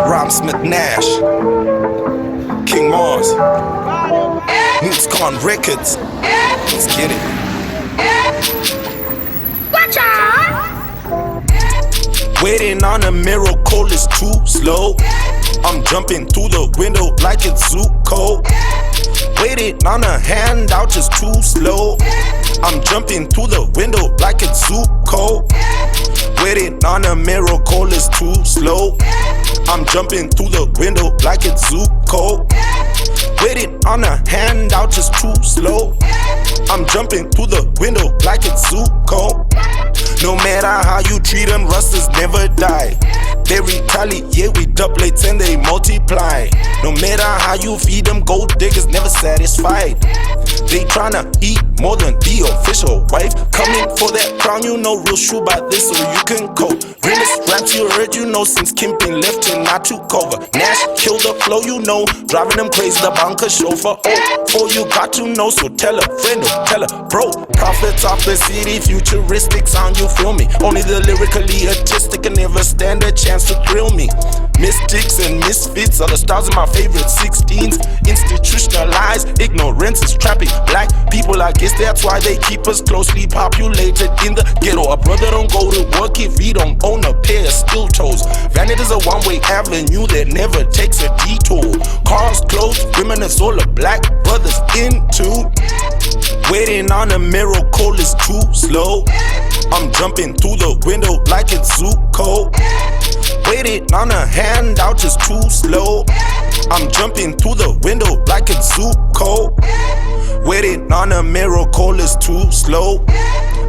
RhymeSmith Nash, King Mars, Moose Con Records. Let's get it. Watch out! Waiting on a miracle is too slow. I'm jumping through the window like it's Zupco. Waiting on a handout just too slow. I'm jumping through the window like it's Zupco. Waiting on a miracle is too slow. I'm jumping through the window like it's Zupco. Waiting on a handout just too slow. I'm jumping through the window like it's Zupco. No matter how you treat them, rusters never die. They retaliate with doublets and they multiply. No matter how you feed them, gold diggers never satisfied. They tryna eat more than the official wife. Coming for that crown, you know real true about this, so you can cope. Realest raps you heard, you know, since Kimping left and not to cover. Nash killed the flow, you know, driving them crazy, the bunker chauffeur. Oh, you got to know, so tell a friend or tell a bro. Prophets of the city, futuristic sound, you feel me? Only the lyrically artistic can never stand a chance to thrill me. Mystics and misfits are the stars of my favorite 16s. Institutionalized ignorance is trapping black people. I guess that's why they keep us closely populated in the ghetto. A brother don't go to work if he don't own a pair of steel toes. Vanity is a one-way avenue that never takes a detour. Cars, clothes, women, it's all the black brothers into. Waiting on a miracle is too slow. I'm jumping through the window like it's Zupco. Waiting on a handout just too slow. I'm jumping through the window like it's Zupco. Waiting on a miracle is too slow.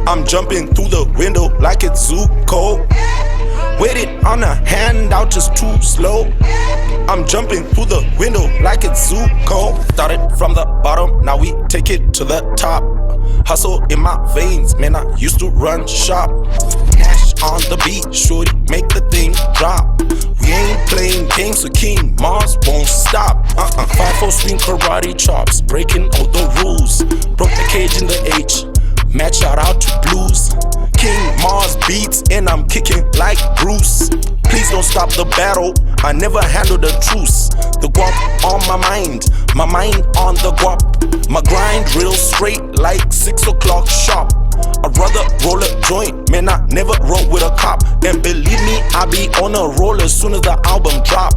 I'm jumping through the window like it's Zupco. Waiting on a handout just too slow. I'm jumping through the window like it's Zupco. Started from the bottom, now we take it to the top. Hustle in my veins, man, I used to run shop. Nash on the beat, shorty, make the thing drop. We ain't playing games, so King Mars won't stop. 5-4 swing karate chops, breaking all the rules. Broke the cage in the H, match shout out to Blues. King Mars beats and I'm kicking like Bruce. Please don't stop the battle, I never handle the truce. The guap on my mind on the guap. My grind real straight like 6 o'clock sharp. I'd rather roll a joint, man, I never roll with a cop. And believe me, I be on a roll as soon as the album drop.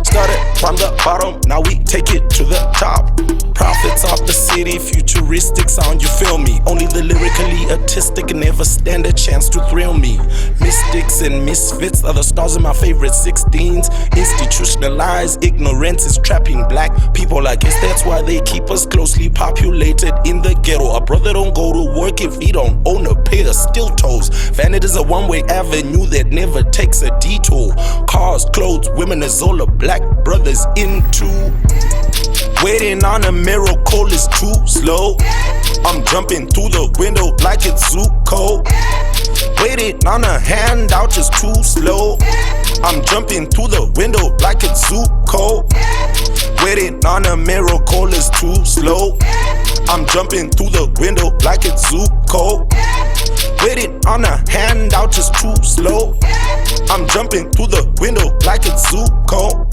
Started from the bottom, now we take it to the top. Prophets of the city, futuristic sound, you feel me? Only the lyrically artistic can never stand a chance to thrill me. Mystics and misfits are the stars of my favorite 16s. Institutionalized ignorance is trapping black people. I guess that's why they keep us closely populated in the ghetto. A brother don't go to work if he don't own a pair of steel toes. Vanity is a one-way avenue that never takes a detour. Cars, clothes, women is all the black brothers into. Waiting on a miracle is too slow. I'm jumping through the window like it's Zupco. Waiting on a handout just too slow. I'm jumping through the window like it's Zupco. Waiting on a miracle is too slow. I'm jumping through the window like it's Zupco. Waiting on a handout just too slow. I'm jumping through the window like it's Zupco.